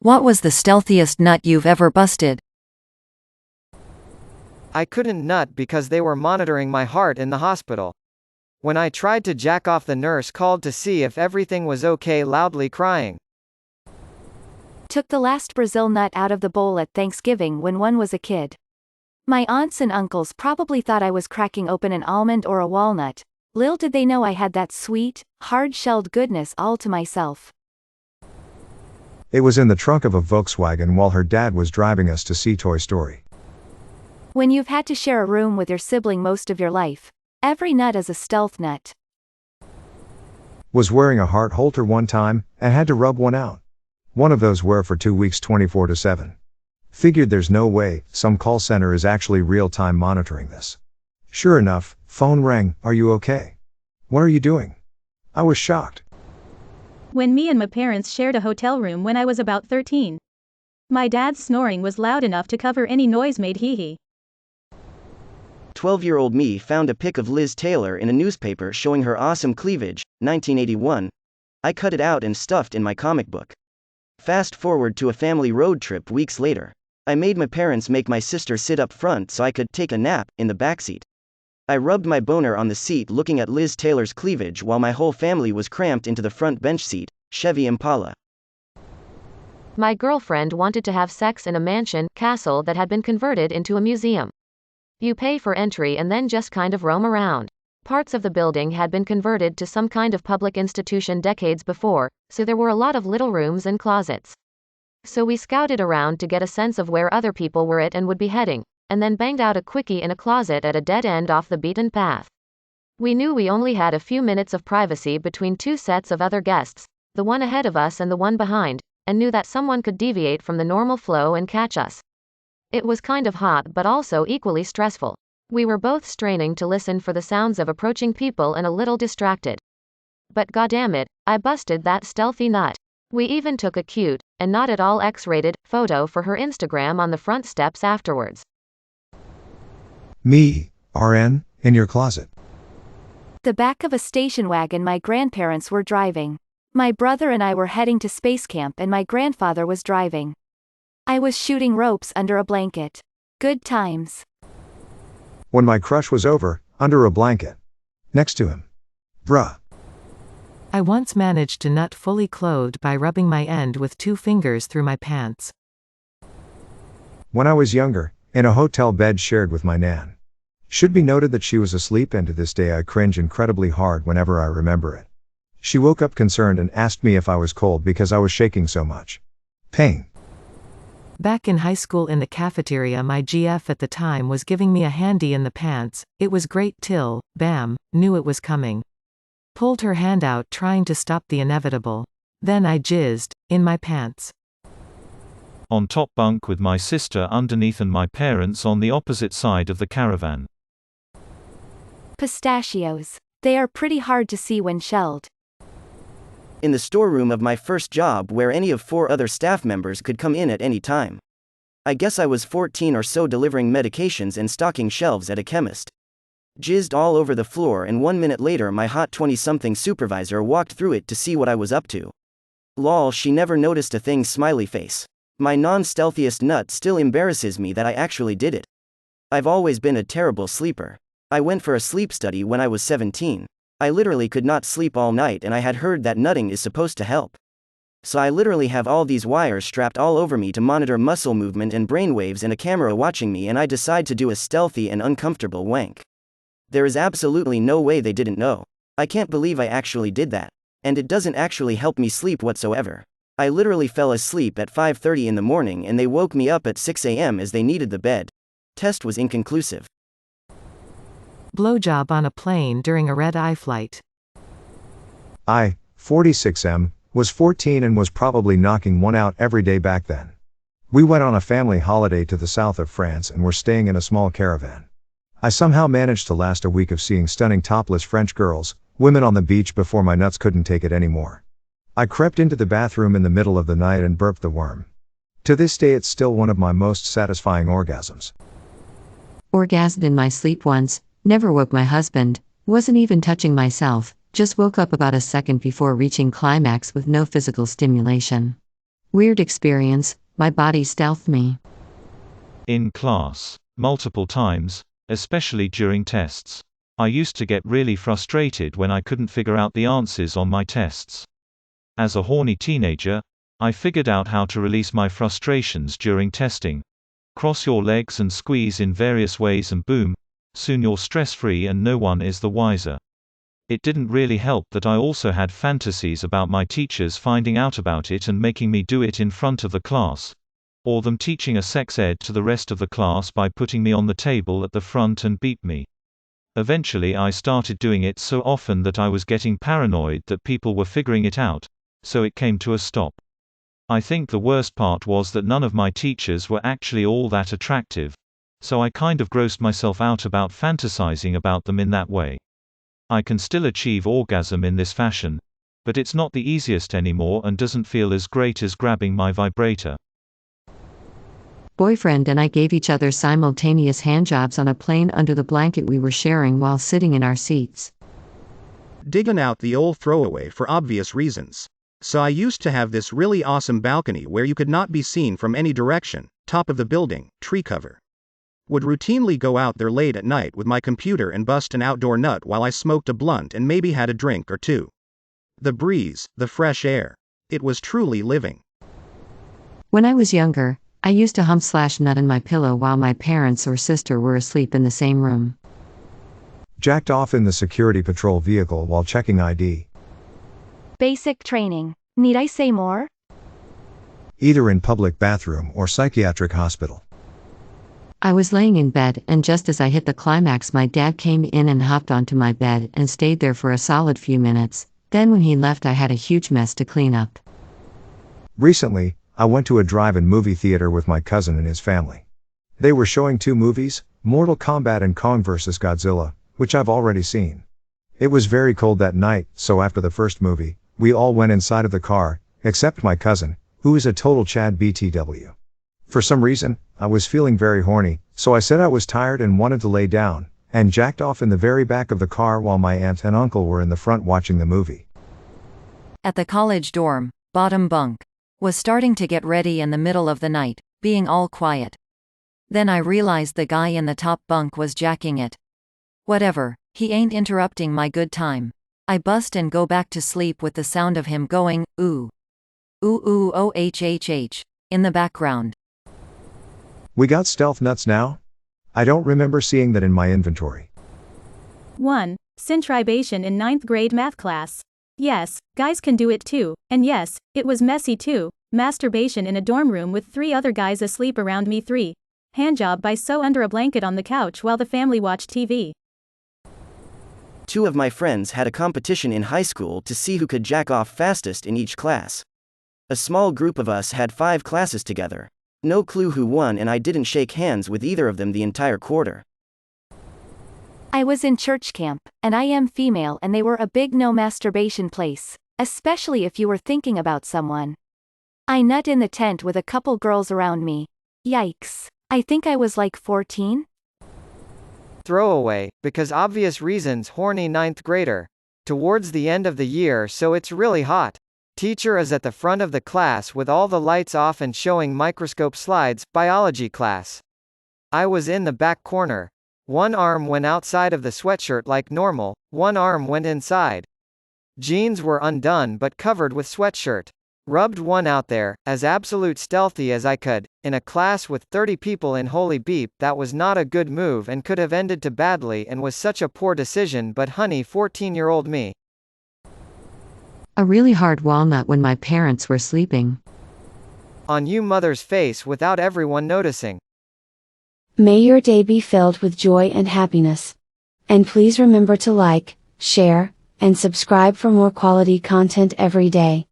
What was the stealthiest nut you've ever busted? I couldn't nut because they were monitoring my heart in the hospital. When I tried to jack off, the nurse called to see if everything was okay, loudly crying. Took the last Brazil nut out of the bowl at Thanksgiving when one was a kid. My aunts and uncles probably thought I was cracking open an almond or a walnut. Little did they know I had that sweet, hard-shelled goodness all to myself. It was in the trunk of a Volkswagen while her dad was driving us to see Toy Story. When you've had to share a room with your sibling most of your life, every nut is a stealth nut. Was wearing a heart holter one time, and had to rub one out. One of those wear for 2 weeks 24/7. Figured there's no way some call center is actually real-time monitoring this. Sure enough, phone rang, "Are you okay? What are you doing?" I was shocked. When me and my parents shared a hotel room when I was about 13. My dad's snoring was loud enough to cover any noise made hee-hee. 12-year-old me found a pic of Liz Taylor in a newspaper showing her awesome cleavage, 1981. I cut it out and stuffed in my comic book. Fast forward to a family road trip weeks later. I made my parents make my sister sit up front so I could take a nap in the backseat. I rubbed my boner on the seat looking at Liz Taylor's cleavage while my whole family was cramped into the front bench seat, Chevy Impala. My girlfriend wanted to have sex in a mansion castle that had been converted into a museum. You pay for entry and then just kind of roam around. Parts of the building had been converted to some kind of public institution decades before, so there were a lot of little rooms and closets. So we scouted around to get a sense of where other people were at and would be heading, and then banged out a quickie in a closet at a dead end off the beaten path. We knew we only had a few minutes of privacy between two sets of other guests, the one ahead of us and the one behind, and knew that someone could deviate from the normal flow and catch us. It was kind of hot but also equally stressful. We were both straining to listen for the sounds of approaching people and a little distracted. But goddammit, I busted that stealthy nut. We even took a cute, and not at all X-rated, photo for her Instagram on the front steps afterwards. Me, RN, in your closet. The back of a station wagon my grandparents were driving. My brother and I were heading to space camp and my grandfather was driving. I was shooting ropes under a blanket. Good times. When my crush was over, under a blanket. Next to him. Bruh. I once managed to nut fully clothed by rubbing my end with 2 fingers through my pants. When I was younger, in a hotel bed shared with my nan. Should be noted that she was asleep, and to this day I cringe incredibly hard whenever I remember it. She woke up concerned and asked me if I was cold because I was shaking so much. Pain. Back in high school in the cafeteria, my GF at the time was giving me a handy in the pants. It was great till, bam, knew it was coming. Pulled her hand out trying to stop the inevitable. Then I jizzed in my pants. On top bunk with my sister underneath and my parents on the opposite side of the caravan. Pistachios. They are pretty hard to see when shelled. In the storeroom of my first job where any of 4 other staff members could come in at any time. I guess I was 14 or so, delivering medications and stocking shelves at a chemist. Jizzed all over the floor, and 1 minute later my hot 20-something supervisor walked through it to see what I was up to. Lol, she never noticed a thing, smiley face. My non-stealthiest nut still embarrasses me that I actually did it. I've always been a terrible sleeper. I went for a sleep study when I was 17. I literally could not sleep all night, and I had heard that nutting is supposed to help. So I literally have all these wires strapped all over me to monitor muscle movement and brainwaves and a camera watching me, and I decide to do a stealthy and uncomfortable wank. There is absolutely no way they didn't know. I can't believe I actually did that. And it doesn't actually help me sleep whatsoever. I literally fell asleep at 5:30 in the morning and they woke me up at 6 a.m. as they needed the bed. Test was inconclusive. Blowjob on a plane during a red-eye flight. I, 46M, was 14 and was probably knocking one out every day back then. We went on a family holiday to the south of France and were staying in a small caravan. I somehow managed to last a week of seeing stunning topless French girls, women on the beach, before my nuts couldn't take it anymore. I crept into the bathroom in the middle of the night and burped the worm. To this day it's still one of my most satisfying orgasms. Orgasmed in my sleep once, never woke my husband, wasn't even touching myself, just woke up about a second before reaching climax with no physical stimulation. Weird experience, my body stealthed me. In class. Multiple times, especially during tests. I used to get really frustrated when I couldn't figure out the answers on my tests. As a horny teenager, I figured out how to release my frustrations during testing. Cross your legs and squeeze in various ways and boom, soon you're stress-free and no one is the wiser. It didn't really help that I also had fantasies about my teachers finding out about it and making me do it in front of the class. Or them teaching a sex ed to the rest of the class by putting me on the table at the front and beat me. Eventually I started doing it so often that I was getting paranoid that people were figuring it out, so it came to a stop. I think the worst part was that none of my teachers were actually all that attractive, so I kind of grossed myself out about fantasizing about them in that way. I can still achieve orgasm in this fashion, but it's not the easiest anymore and doesn't feel as great as grabbing my vibrator. Boyfriend and I gave each other simultaneous handjobs on a plane under the blanket we were sharing while sitting in our seats. Digging out the old throwaway for obvious reasons. So I used to have this really awesome balcony where you could not be seen from any direction, top of the building, tree cover. Would routinely go out there late at night with my computer and bust an outdoor nut while I smoked a blunt and maybe had a drink or two. The breeze, the fresh air. It was truly living. When I was younger, I used to hump/nut in my pillow while my parents or sister were asleep in the same room. Jacked off in the security patrol vehicle while checking ID. Basic training. Need I say more? Either in public bathroom or psychiatric hospital. I was laying in bed and just as I hit the climax my dad came in and hopped onto my bed and stayed there for a solid few minutes. Then when he left I had a huge mess to clean up. Recently, I went to a drive-in movie theater with my cousin and his family. They were showing two movies, Mortal Kombat and Kong vs. Godzilla, which I've already seen. It was very cold that night, so after the first movie, we all went inside of the car, except my cousin, who is a total Chad BTW. For some reason, I was feeling very horny, so I said I was tired and wanted to lay down, and jacked off in the very back of the car while my aunt and uncle were in the front watching the movie. At the college dorm, bottom bunk. Was starting to get ready in the middle of the night, being all quiet. Then I realized the guy in the top bunk was jacking it. Whatever, he ain't interrupting my good time. I bust and go back to sleep with the sound of him going, ooh. Ooh ooh oh HHH, in the background. We got stealth nuts now? I don't remember seeing that in my inventory. 1. Centribation in 9th grade math class. Yes, guys can do it too, and yes, it was messy too. Masturbation in a dorm room with 3 other guys asleep around me. 3. Handjob by sew under a blanket on the couch while the family watched TV. 2 of my friends had a competition in high school to see who could jack off fastest in each class. A small group of us had 5 classes together. No clue who won and I didn't shake hands with either of them the entire quarter. I was in church camp, and I am female and they were a big no masturbation place, especially if you were thinking about someone. I nut in the tent with a couple girls around me. Yikes. I think I was like 14? Throwaway, because obvious reasons horny 9th grader. Towards the end of the year so it's really hot. Teacher is at the front of the class with all the lights off and showing microscope slides, biology class. I was in the back corner. One arm went outside of the sweatshirt like normal, one arm went inside. Jeans were undone but covered with sweatshirt. Rubbed one out there, as absolute stealthy as I could, in a class with 30 people in holy beep. That was not a good move and could have ended too badly and was such a poor decision, but honey 14-year-old me. A really hard walnut when my parents were sleeping. On you mother's face without everyone noticing. May your day be filled with joy and happiness. And please remember to like, share, and subscribe for more quality content every day.